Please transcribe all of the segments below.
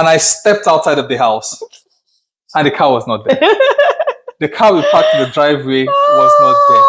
And I stepped outside of the house, and the car was not there. The car we parked in the driveway was not there.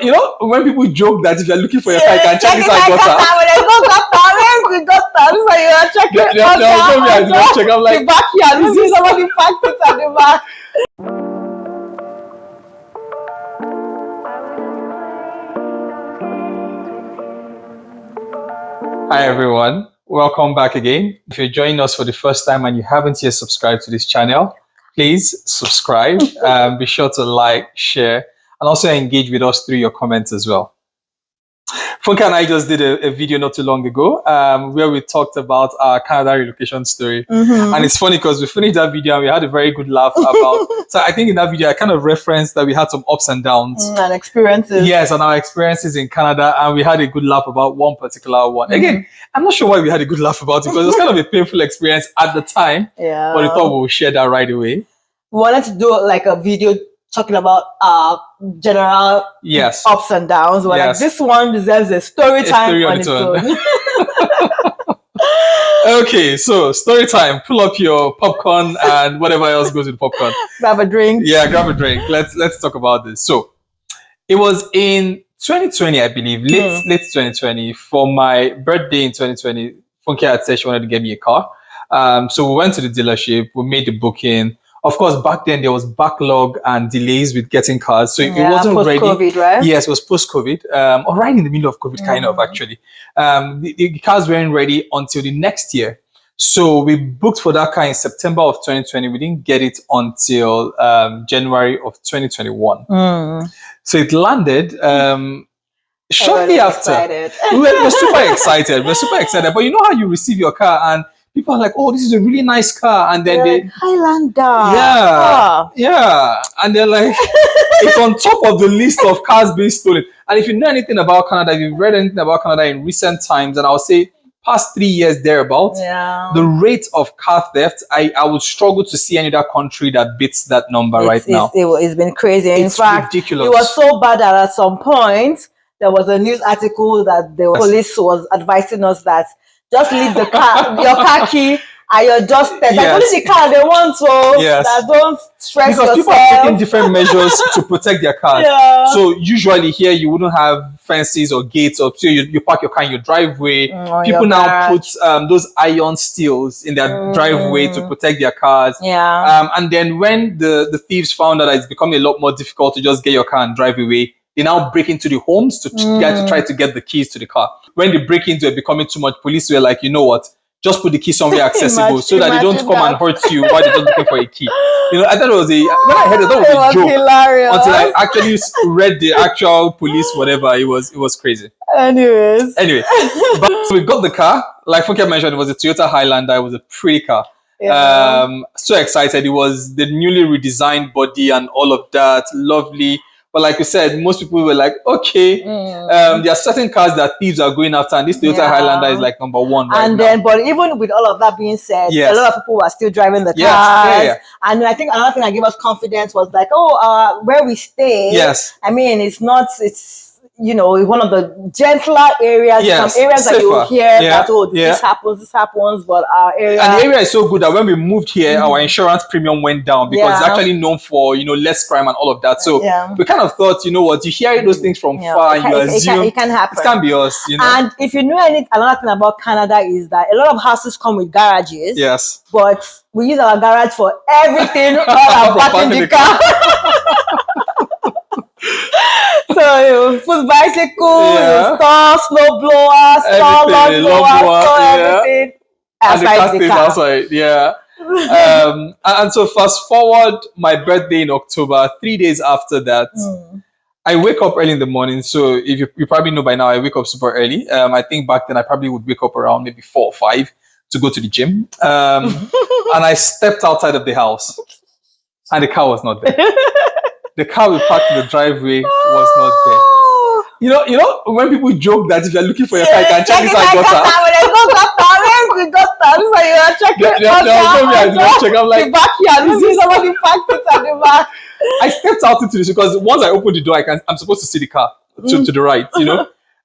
You know, when people joke that if you're looking for your car, you can check inside gutter. When I go gutter, where's the gutter? So you are checking I'm like, the backyard. You see somebody parked it at the back. Hi everyone, welcome back again. If you're joining us for the first time and you haven't yet subscribed to this channel, please subscribe. Be sure to like, share, and also engage with us through your comments as well. Funke and I just did a video not too long ago where we talked about our Canada relocation story. And it's funny because we finished that video and we had a very good laugh about. So I think in that video, I kind of referenced that we had some ups and downs. And experiences. Yes, and our experiences in Canada. And we had a good laugh about one particular one. Again, I'm not sure why we had a good laugh about it because it was kind of a painful experience at the time. Yeah. But I thought we'll share that right away. We wanted to do like a video talking about general ups and downs. But like this one deserves a story time on its own. Okay, so story time. Pull up your popcorn and whatever else goes with popcorn. Grab a drink. Yeah, grab a drink. Let's talk about this. So it was in 2020, I believe, late 2020. For my birthday in 2020, Funke had said she wanted to get me a car. So we went to the dealership. We made the booking. Of course, back then there was backlog and delays with getting cars, so it wasn't ready. Post-COVID, right? Yes, it was post-COVID, or right in the middle of COVID, kind of actually. The cars weren't ready until the next year. So we booked for that car in September of 2020. We didn't get it until January of 2021. So it landed shortly after. We're super excited. We're super excited. But you know how you receive your car and people are like, oh, this is a really nice car. And then they... Highlander. Yeah. And they're like, it's on top of the list of cars being stolen. And if you know anything about Canada, if you've read anything about Canada in recent times, and I'll say past 3 years thereabouts, the rate of car theft, I would struggle to see any other country that beats that number now. It's been crazy. In fact, ridiculous. It was so bad that at some point, there was a news article that the police was advising us that just leave the car, your car key at your doorstep. Like only the car they want, so that don't stress yourself. Because people are taking different measures to protect their cars. So usually here you wouldn't have fences or gates, or so you park your car in your driveway. People now put those iron steels in their driveway to protect their cars. And then when the thieves found out that it's becoming a lot more difficult to just get your car and drive away, they now break into the homes to try to get the keys to the car. When they break into it becoming too much, police were like, you know what? Just put the key somewhere accessible so that they don't come and hurt you while they're just looking for a key. You know, I thought it was when I heard it, I thought it was a joke. Hilarious. Until I actually read the actual police, whatever. It was crazy. Anyway, so we got the car. Like Funke mentioned, it was a Toyota Highlander. It was a pretty car. So excited. It was the newly redesigned body and all of that. Lovely. But like we said, most people were like, okay, there are certain cars that thieves are going after, and this Toyota Highlander is like number one right now. But even with all of that being said, a lot of people were still driving the cars. And I think another thing that gave us confidence was like, where we stay. I mean, it's one of the gentler areas. Some areas that you hear that, this happens, but our area... And the area is so good that when we moved here, our insurance premium went down because it's actually known for, less crime and all of that. So we kind of thought, you know what, you hear those things from far and you assume it can happen. It can be us, And if you know another thing about Canada is that a lot of houses come with garages. But we use our garage for everything while parking the car. So you put bicycle, you store snow blower, store lawn blower, store everything outside the car. Outside, and so fast forward my birthday in October, 3 days after that, I wake up early in the morning. So if you probably know by now, I wake up super early. I think back then I probably would wake up around maybe 4 or 5 to go to the gym. And I stepped outside of the house and the car was not there. The car we parked in the driveway was not there. You know, when people joke that if you're looking for your car, you can check inside gutter. When I go gutter, where's the gutter? So you are checking I'm like, the backyard. You see somebody parked it at the back. I stepped out into this because once I opened the door, I'm supposed to see the car to the right.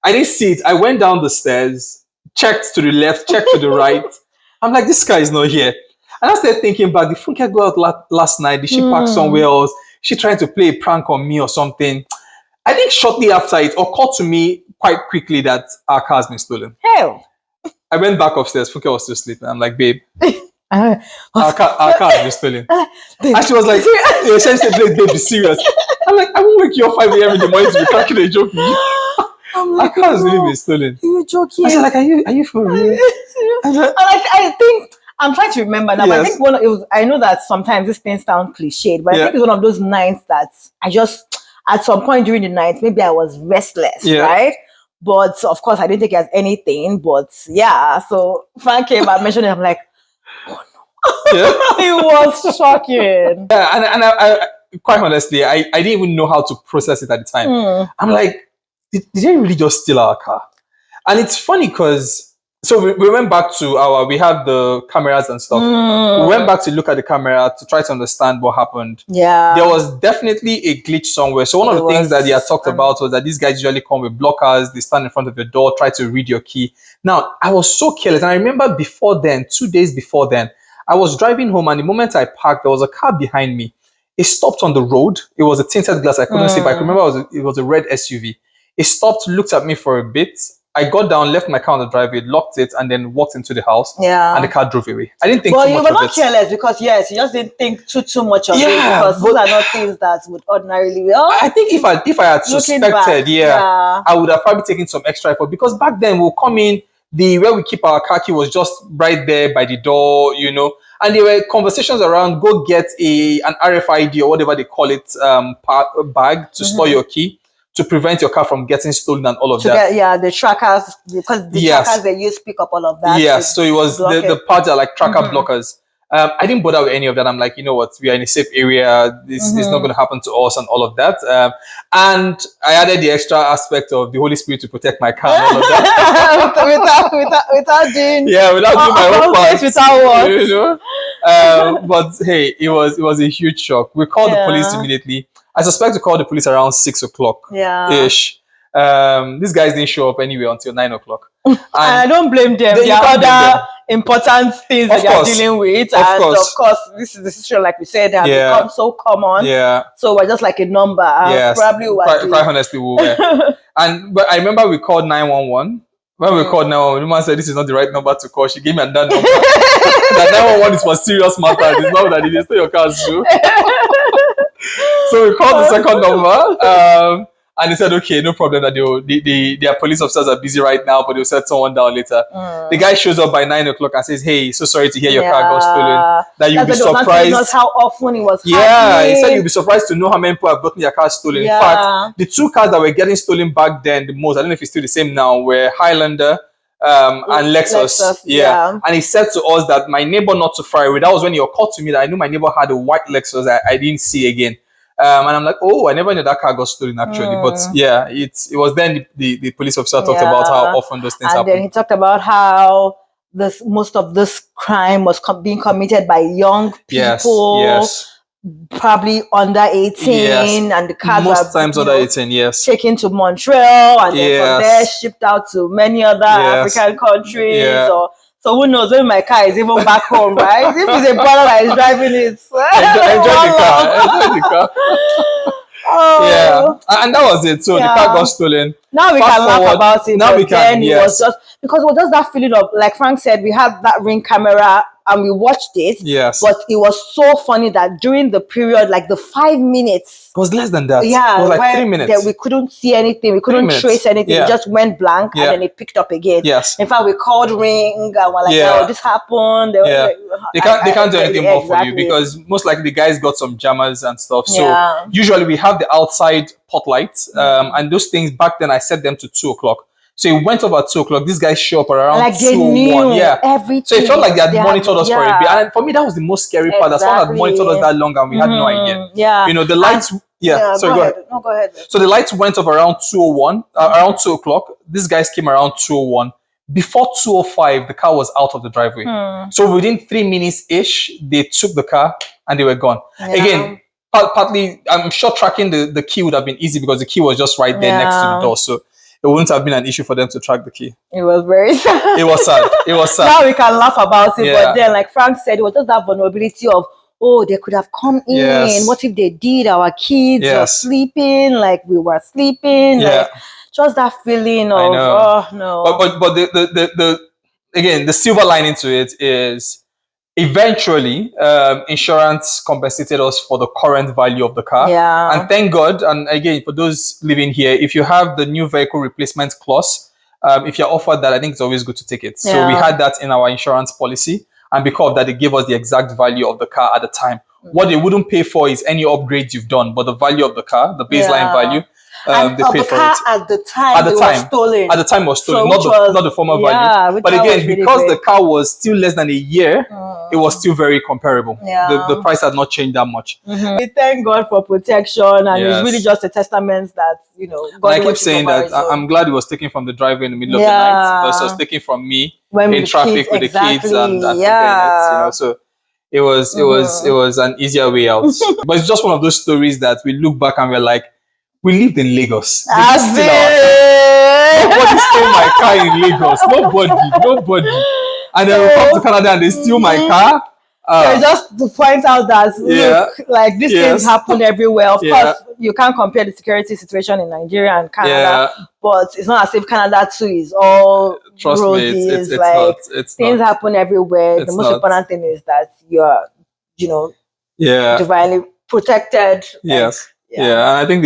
I didn't see it. I went down the stairs, checked to the left, checked to the right. I'm like, this guy is not here. And I started thinking back, did Funke go out last night? Did she park somewhere else? She trying to play a prank on me or something? I think shortly after it occurred to me quite quickly that our car has been stolen. Hell. I went back upstairs. Funke was still sleeping. I'm like, babe, our car has been stolen. And she was like, she said, babe, be serious. I'm like, I won't wake you up 5 a.m. in the morning to be cracking a joke. Our car has really been stolen. You're joking. I said, like, are you for real? I think I'm trying to remember now. Yes. But I think I know that sometimes these things sound cliched, but I think it's one of those nights that I just, at some point during the night, maybe I was restless, right? But of course, I didn't think it as anything. But yeah, so Frank came and mentioned it. I'm like, oh no. It was shocking. Yeah, and I quite honestly, I didn't even know how to process it at the time. I'm like, did they really just steal our car? And it's funny because, so we went back to we had the cameras and stuff. We went back to look at the camera to try to understand what happened. Yeah. There was definitely a glitch somewhere. So one of the things that they had talked about was that these guys usually come with blockers. They stand in front of your door, try to read your key. Now, I was so careless. And I remember before then, 2 days before then, I was driving home, and the moment I parked, there was a car behind me. It stopped on the road. It was a tinted glass. I couldn't see, but I remember it was a red SUV. It stopped, looked at me for a bit. I got down, left my car on the driveway, locked it, and then walked into the house. Yeah. And the car drove away. I didn't think too much of it. Well, you were not careless because, yes, you just didn't think too much of it, because those are not things that would ordinarily be. I think if I had suspected, I would have probably taken some extra effort, because back then we'll come in, where we keep our car key was just right there by the door, and there were conversations around, go get an RFID or whatever they call it, bag to store your key, to prevent your car from getting stolen and all of that. The trackers, because the trackers they use pick up all of that. Yes, so it was the parts are like tracker blockers. I didn't bother with any of that. I'm like, you know what, we are in a safe area. This is not going to happen to us and all of that. And I added the extra aspect of the Holy Spirit to protect my car and all of that. without doing my own part. Without what? But hey, it was a huge shock. We called the police immediately. I suspect we called the police around 6 o'clock ish. These guys didn't show up anyway until 9 o'clock. And I don't blame them. There are other important things that they're dealing with. Of course, this is the situation, like we said, has become so common. Yeah. So we're just like a number. Yes. Probably quite honestly, we were. But I remember we called 911. When we called 911, the woman said this is not the right number to call. She gave me another number. That 911 is for serious matters. It's not that it is still your car's shoe. So we called the second number, and they said, okay, no problem, that their police officers are busy right now, but they'll set someone down later. The guy shows up by 9 o'clock and says, hey, so sorry to hear your car got stolen. That you'll be surprised. That's how often it was happening. He said you'll be surprised to know how many people have gotten their car stolen. In fact, the 2 cars that were getting stolen back then, the most, I don't know if it's still the same now, were Highlander and Lexus. Yeah. And he said to us that my neighbor not too far away, that was when he occurred to me that I knew my neighbor had a white Lexus I didn't see again. And I'm like, oh, I never knew that car got stolen actually. But yeah, it was then the police officer talked about how often those things happen. And then he talked about how most of this crime was being committed by young people. Yes. Probably under 18, and the cars most times under 18, taken to Montreal, and then from there shipped out to many other African countries. So who knows, maybe my car is even back home, right? If it's a brother that is driving it, enjoy the car. And that was it. So the car got stolen. Now we can laugh about it. Now we can. It was just because it was just that feeling of, like Frank said, we had that Ring camera and we watched it. Yes. But it was so funny that during the period, like the 5 minutes. It was less than that. Yeah. It was like 3 minutes. That we couldn't see anything. We couldn't trace anything. It just went blank and then it picked up again. Yes. In fact, we called Ring and we're like, oh, this happened. They can't do anything more for you, because most likely the guys got some jammers and stuff. So usually we have the outside pot lights, and those things back then I set them to 2 o'clock. So it went over at 2 o'clock. These guys show up around like 2:01. Everything. So it felt like they had monitored us for a bit. And for me, that was the most scary part. That's why they had monitored us that long and we had no idea. Yeah. The lights. So go ahead. No, go ahead. So the lights went off around 2:01, around 2 o'clock. These guys came around 2:01. Before 2:05, the car was out of the driveway. So within 3 minutes ish, they took the car and they were gone. Again, partly, I'm sure tracking the key would have been easy because the key was just right there next to the door. So it wouldn't have been an issue for them to track the key. It was very sad. It was sad. It was sad. Now we can laugh about it, but then, like Frank said, it was just that vulnerability of, oh, they could have come in. Yes. What if they did? Our kids were sleeping, like we were sleeping. Like, just that feeling of, oh no. But the again, the silver lining to it is eventually insurance compensated us for the current value of the car. Yeah. And thank God. And again, for those living here, if you have the new vehicle replacement clause, if you're offered that, I think it's always good to take it. Yeah. So we had that in our insurance policy. And because of that, they gave us the exact value of the car at the time. What they wouldn't pay for is any upgrades you've done, but the value of the car, the baseline value, they paid for it. At the time, was stolen. At the time, was stolen, so not the former value. But again, really because the car was still less than a year, it was still very comparable. Yeah. The price had not changed that much. Mm-hmm. We thank God for protection, and it's really just a testament that, you know, God. I keep saying that I'm glad it was taken from the driveway in the middle of the night versus taken from me in traffic with the kids and forgetting it. You know, so it was an easier way out. But it's just one of those stories that we look back and we're like, we lived in Lagos. Nobody stole my car in Lagos. Nobody. And then we come to Canada and they steal my car. So just to point out that look, like these things happen everywhere. Of course, you can't compare the security situation in Nigeria and Canada, but it's not as if Canada too is all rosy. It's like things happen everywhere. The most important thing is that you're, you know, divinely protected. Yes. Yeah, and I think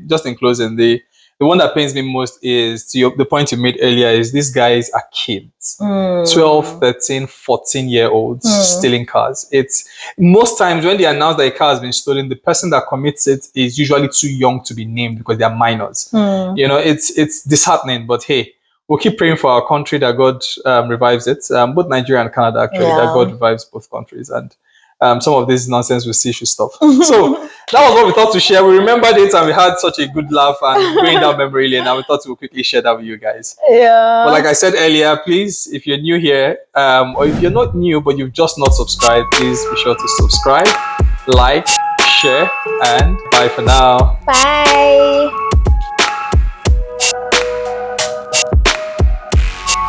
just in closing, the one that pains me most is the point you made earlier is these guys are kids, 12, 13, 14-year-olds stealing cars. It's most times when they announce that a car has been stolen, the person that commits it is usually too young to be named because they are minors. You know, it's disheartening, but hey, we'll keep praying for our country that God revives it. Both Nigeria and Canada, actually, that God revives both countries, and some of this nonsense we see should stop. So that was what we thought to share. We remembered it and we had such a good laugh and going down memory lane, and we thought we'll quickly share that with you guys. Yeah. But like I said earlier, please, if you're new here, or if you're not new but you've just not subscribed, please be sure to subscribe, like, share, and bye for now. Bye.